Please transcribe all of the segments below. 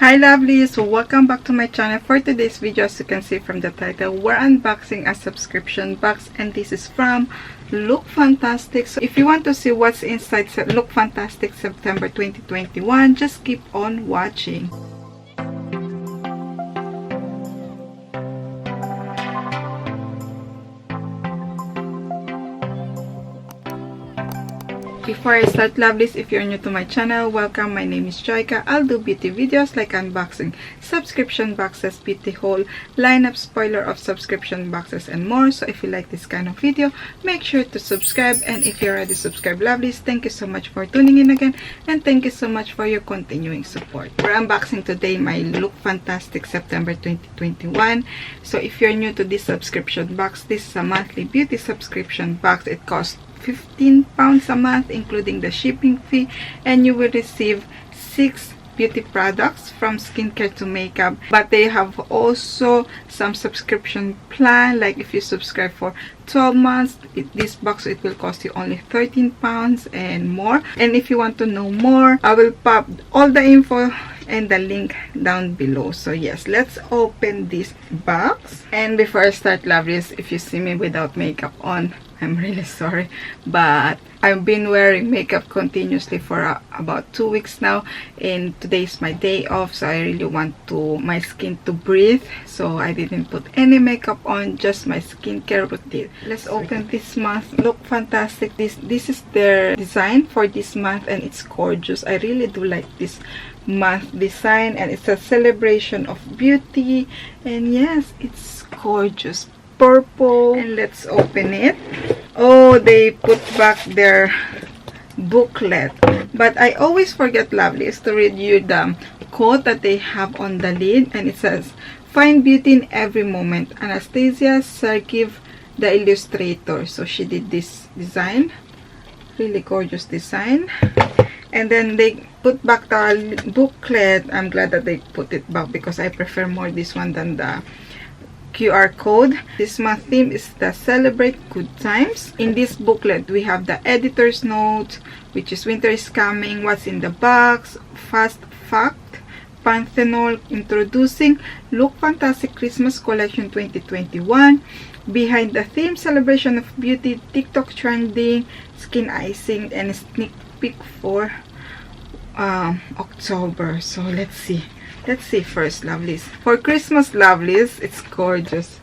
Hi lovelies, welcome back to my channel. For today's video, as you can see from the title, we're unboxing a subscription box, and this is from Look Fantastic. So if you want to see what's inside Look Fantastic September 2021, just keep on watching. Before I start, lovelies, if you're new to my channel, welcome. My name is Jayca. I'll do beauty videos like unboxing, subscription boxes, beauty haul, lineup, spoiler of subscription boxes, and more. So if you like this kind of video, make sure to subscribe. And if you're already subscribed, lovelies, thank you so much for tuning in again, and thank you so much for your continuing support. We're unboxing today my Look Fantastic September 2021. So if you're new to this subscription box, this is a monthly beauty subscription box. It costs £15 a month, including the shipping fee, and you will receive 6 beauty products from skincare to makeup. But they have also some subscription plan, like if you subscribe for 12 months, this box, it will cost you only £13 and more. And if you want to know more, I will pop all the info and the link down below. So yes, let's open this box. And before I start, lovelies, if you see me without makeup on, I'm really sorry, but I've been wearing makeup continuously for about 2 weeks now, and today is my day off, so I really want my skin to breathe, so I didn't put any makeup on, just my skincare routine. Let's open this month. Look Fantastic. This is their design for this month, and it's gorgeous. I really do like this month design, and it's a celebration of beauty, and yes, it's gorgeous. Purple. And let's open it. Oh, they put back their booklet, but I always forget, lovelies, to read you the quote that they have on the lid, and it says, "Find beauty in every moment. Anastasia Sergeev, the illustrator." So she did this design, really gorgeous design. And then they put back the booklet. I'm glad that they put it back because I prefer more this one than the QR code. This month theme is the Celebrate Good Times. In this booklet, we have the editor's note, which is winter is coming, what's in the box, fast fact, Panthenol, introducing Look Fantastic Christmas Collection 2021, behind the theme, celebration of beauty, TikTok trending, skin icing, and a sneak peek for October. So let's see first, lovelies. For Christmas, lovelies, it's gorgeous.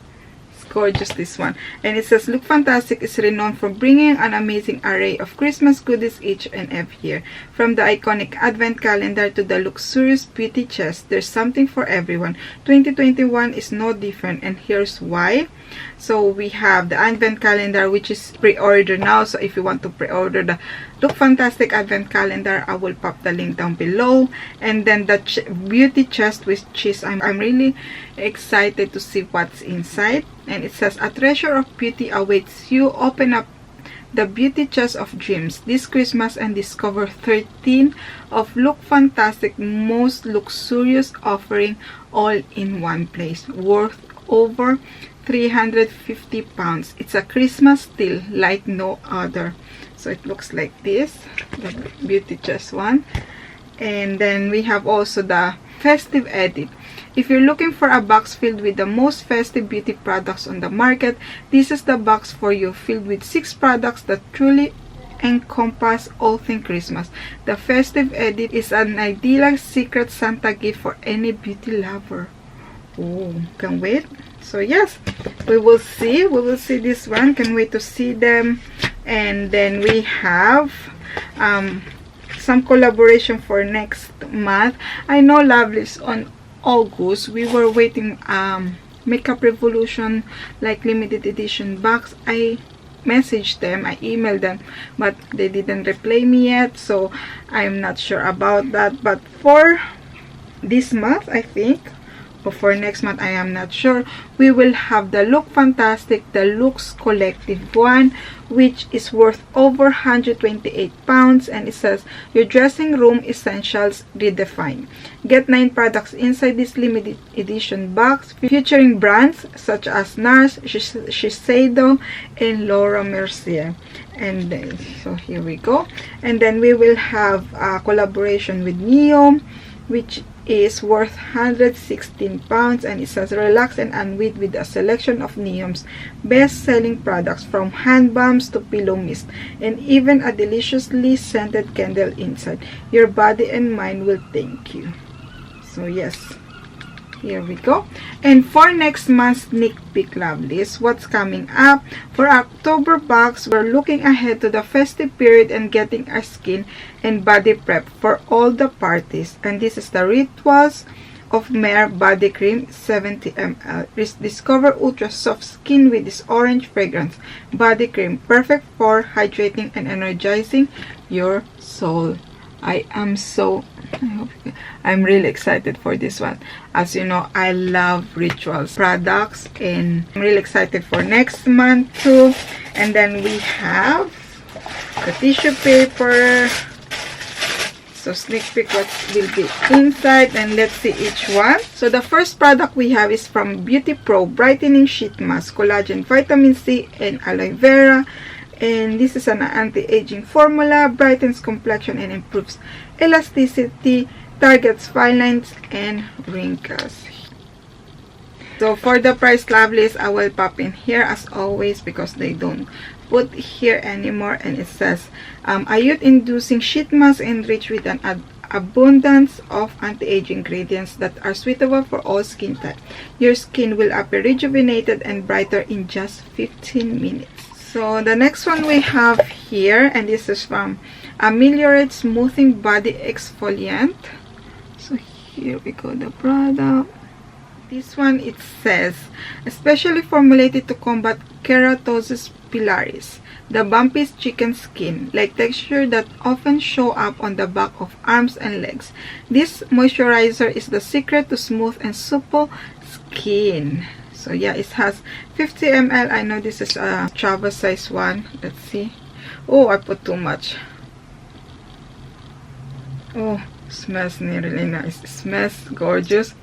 It's gorgeous, this one. And it says, Look Fantastic is renowned for bringing an amazing array of Christmas goodies each and every year. From the iconic advent calendar to the luxurious beauty chest, there's something for everyone. 2021 is no different, and here's why. So we have the advent calendar, which is pre-order now. So if you want to pre-order the Look Fantastic advent calendar, I will pop the link down below. And then the beauty chest, which is I'm really excited to see what's inside. And it says, a treasure of beauty awaits you. Open up the beauty chest of dreams this Christmas and discover 13 of Look Fantastic most luxurious offering, all in one place, worth over £350. It's a Christmas steal like no other. So it looks like this, the beauty chest one. And then we have also the festive edit. If you're looking for a box filled with the most festive beauty products on the market, this is the box for you, filled with 6 products that truly encompass all things Christmas. The festive edit is an ideal secret Santa gift for any beauty lover. Oh, can't wait. So yes, we will see this one. Can't wait to see them. And then we have some collaboration for next month. I know, lovelies, on August we were waiting Makeup Revolution like limited edition box. I messaged them, I emailed them, but they didn't reply me yet, so I'm not sure about that. But for this month, I think, or for next month, I am not sure, we will have the Look Fantastic Deluxe Collective one, which is worth over £128, and it says, your dressing room essentials redefined. Get 9 products inside this limited edition box featuring brands such as NARS, Shiseido, and Laura Mercier. And then, so here we go. And then we will have a collaboration with Neo, which is worth 116 pounds, and it says relax and unwind with a selection of Neom's best-selling products, from hand balms to pillow mist, and even a deliciously scented candle inside. Your body and mind will thank you. So yes, here we go. And for next month's sneak peek, lovelies, what's coming up for October box, we're looking ahead to the festive period and getting our skin and body prep for all the parties. And this is the Rituals of Mare body cream, 70 ml. Discover ultra soft skin with this orange fragrance body cream, perfect for hydrating and energizing your soul. I'm really excited for this one. As you know, I love Rituals products, and I'm really excited for next month too. And then we have the tissue paper. So sneak peek what will be inside, and let's see each one. So the first product we have is from Beauty Pro Brightening Sheet Mask, Collagen, Vitamin C, and Aloe Vera. And this is an anti-aging formula, brightens complexion and improves elasticity, targets fine lines and wrinkles. So for the price, lovelies, I will pop in here as always because they don't put here anymore. And it says a youth-inducing sheet mask enriched with an abundance of anti-aging ingredients that are suitable for all skin types. Your skin will appear rejuvenated and brighter in just 15 minutes. So the next one we have here, and this is from Ameliorate Smoothing Body Exfoliant. So here we go, the product. This one, it says especially formulated to combat keratosis pilaris, the bumpy chicken skin like texture that often show up on the back of arms and legs. This moisturizer is the secret to smooth and supple skin. So yeah, it has 50 ml. I know this is a travel size one. Let's see. Oh, I put too much. Oh, smells really nice. It smells gorgeous.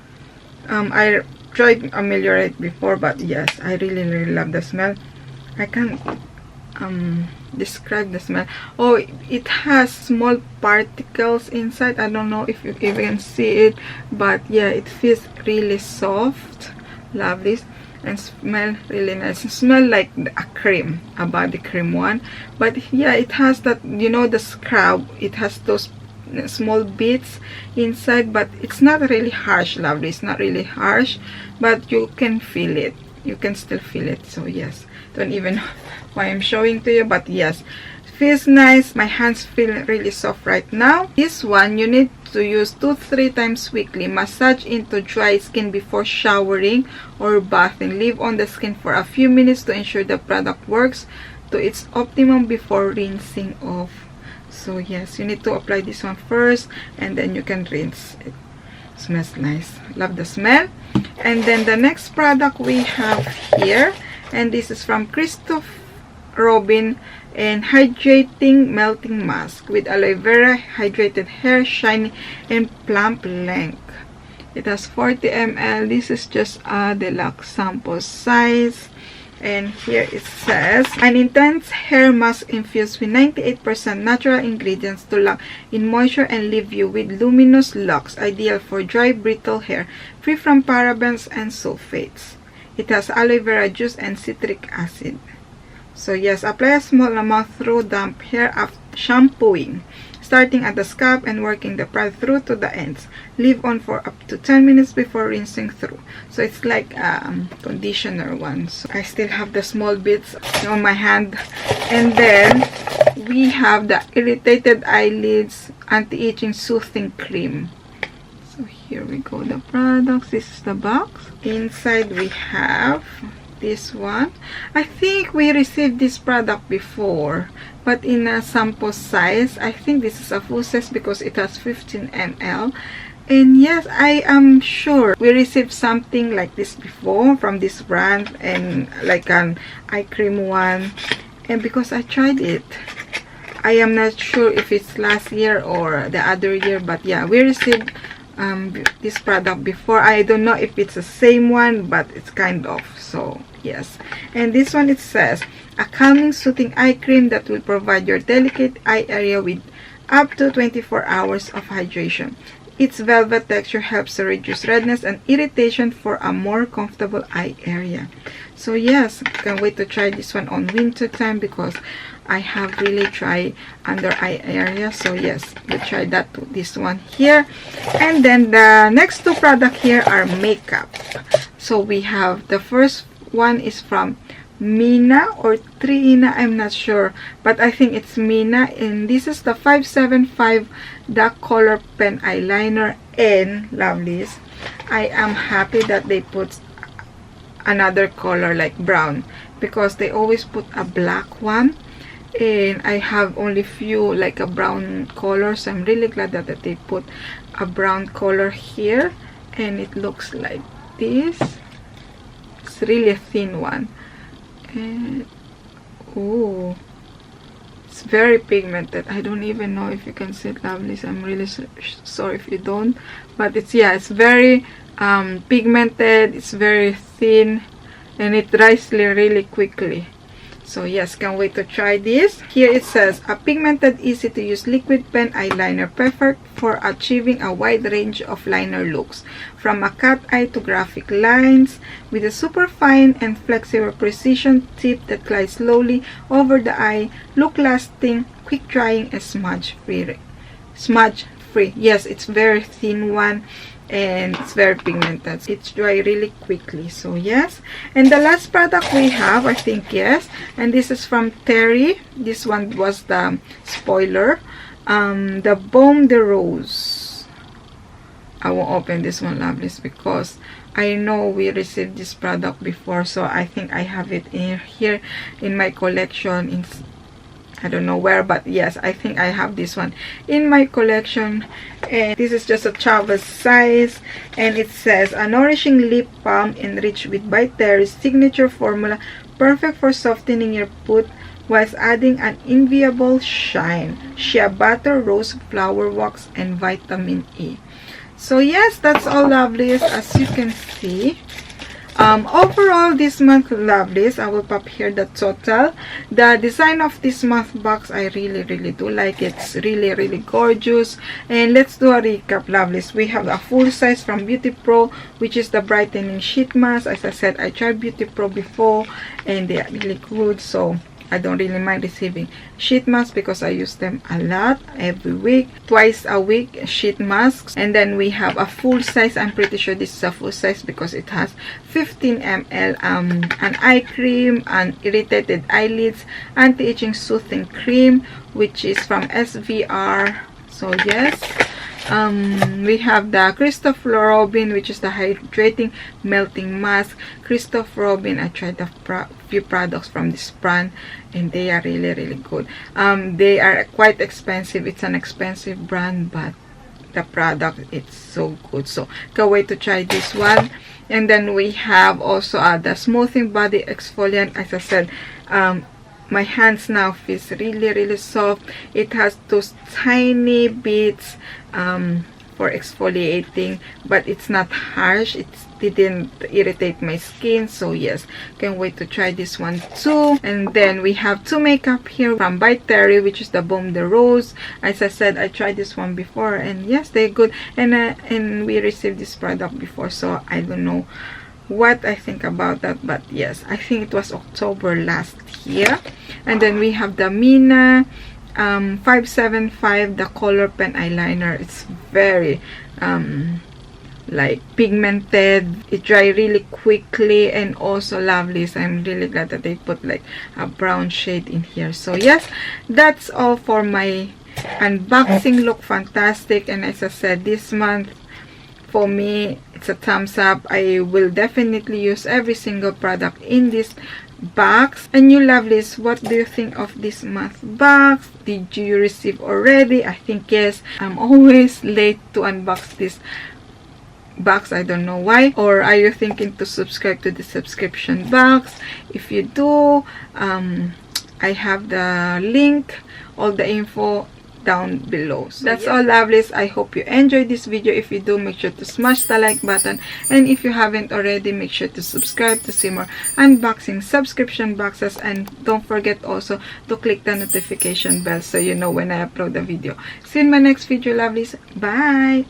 I tried Ameliorate before, but yes, I really love the smell. I can't describe the smell. Oh, it has small particles inside. I don't know if you can see it, but yeah, it feels really soft, lovely, and smell really nice. It smell like a cream, a body cream one. But yeah, it has that, you know, the scrub. It has those small bits inside, but it's not really harsh, lovely. It's not really harsh, but you can feel it. You can still feel it. So yes, don't even know why I'm showing to you, but yes, feels nice. My hands feel really soft right now. This one you need to use 2-3 times weekly. Massage into dry skin before showering or bathing. Leave on the skin for a few minutes to ensure the product works to its optimum before rinsing off. So yes, you need to apply this one first and then you can rinse it. Smells nice. Love the smell. And then the next product we have here, and this is from Christoph Robin, and Hydrating Melting Mask with Aloe Vera, hydrated hair, shiny and plump length. It has 40 ml. This is just a deluxe sample size. And here it says, an intense hair mask infused with 98% natural ingredients to lock in moisture and leave you with luminous locks, ideal for dry, brittle hair, free from parabens and sulfates. It has aloe vera juice and citric acid. So yes, apply a small amount through damp hair after shampooing, starting at the scalp and working the product through to the ends. Leave on for up to 10 minutes before rinsing through. So it's like a conditioner one. So I still have the small bits on my hand. And then we have the Irritated Eyelids Anti-Aging Soothing Cream. So here we go, the products. This is the box. Inside we have this one. I think we received this product before, but in a sample size. I think this is a full size because it has 15 ml. And yes, I am sure we received something like this before from this brand, and like an eye cream one. And because I tried it, I am not sure if it's last year or the other year, but yeah, we received this product before. I don't know if it's the same one, but it's kind of. So yes, and this one, it says a calming soothing eye cream that will provide your delicate eye area with up to 24 hours of hydration. Its velvet texture helps to reduce redness and irritation for a more comfortable eye area. So yes, can't wait to try this one on winter time because I have really tried under eye area. So yes, we'll try that too. This one here. And then the next two products here are makeup. So we have the first one is from Mina or Trina, I'm not sure, but I think it's Mina, and this is the 575 dark color pen eyeliner. And lovelies, I am happy that they put another color like brown, because they always put a black one and I have only few like a brown color, so I'm really glad that they put a brown color here, and it looks like this. It's really a thin one. And oh, it's very pigmented. I don't even know if you can see it, lovelies. I'm really sorry if you don't, but it's, yeah, it's very pigmented. It's very thin and it dries really quickly. So yes, can't wait to try this. Here it says, a pigmented, easy to use liquid pen eyeliner, perfect for achieving a wide range of liner looks, from a cat eye to graphic lines, with a super fine and flexible precision tip that glides slowly over the eye, look lasting, quick drying, and smudge free. Yes, it's very thin one and it's very pigmented. It's dry really quickly. So yes, and the last product we have, I think, yes, and this is from Terry. This one was the spoiler, the Baume de Rose. I won't open this one, lovelies, because I know we received this product before, so I think I have it in here in my collection. In I don't know where, but yes, I think I have this one in my collection. And this is just a travel size, and it says, a nourishing lip balm enriched with by Terry's signature formula, perfect for softening your put whilst adding an enviable shine, shea butter, rose flower wax, and vitamin E. So yes, that's all, lovelies, as you can see. Overall this month, lovelies, I will pop here the total. The design of this month box, I really do like it. It's really gorgeous. And let's do a recap, lovelies. We have a full size from Beauty Pro, which is the brightening sheet mask. As I said, I tried Beauty Pro before and they are really good, so I don't really mind receiving sheet masks because I use them a lot, every week, twice a week, sheet masks. And then we have a full size. I'm pretty sure this is a full size because it has 15 ml an eye cream, an irritated eyelids, anti-aging soothing cream, which is from SVR. So yes, we have the Christopher Robin, which is the hydrating melting mask. Christopher Robin, I tried a few products from this brand and they are really good. They are quite expensive. It's an expensive brand, but the product, it's so good, so can't wait to try this one. And then we have also the smoothing body exfoliant. As I said, my hands now feels really soft. It has those tiny bits for exfoliating, but it's not harsh. It didn't irritate my skin. So yes, can't wait to try this one too. And then we have two makeup here from by Terry, which is the Baume de Rose. As I said, I tried this one before and yes, they're good. And we received this product before, so I don't know what I think about that, but yes, I think it was October last year. And then we have the Mina 575, the color pen eyeliner. It's very like pigmented. It dry really quickly, and also, lovelies, I'm really glad that they put like a brown shade in here. So yes, that's all for my unboxing look. Fantastic. And as I said, this month for me, it's a thumbs up. I will definitely use every single product in this box. And you lovelies, what do you think of this month box? Did you receive already? I think yes. I'm always late to unbox this box. I don't know why. Or are you thinking to subscribe to the subscription box? If you do, I have the link, all the info down below. So that's all, lovelies. I hope you enjoyed this video. If you do, make sure to smash the like button, and if you haven't already, make sure to subscribe to see more unboxing subscription boxes. And don't forget also to click the notification bell so you know when I upload a video. See you in my next video, lovelies. Bye.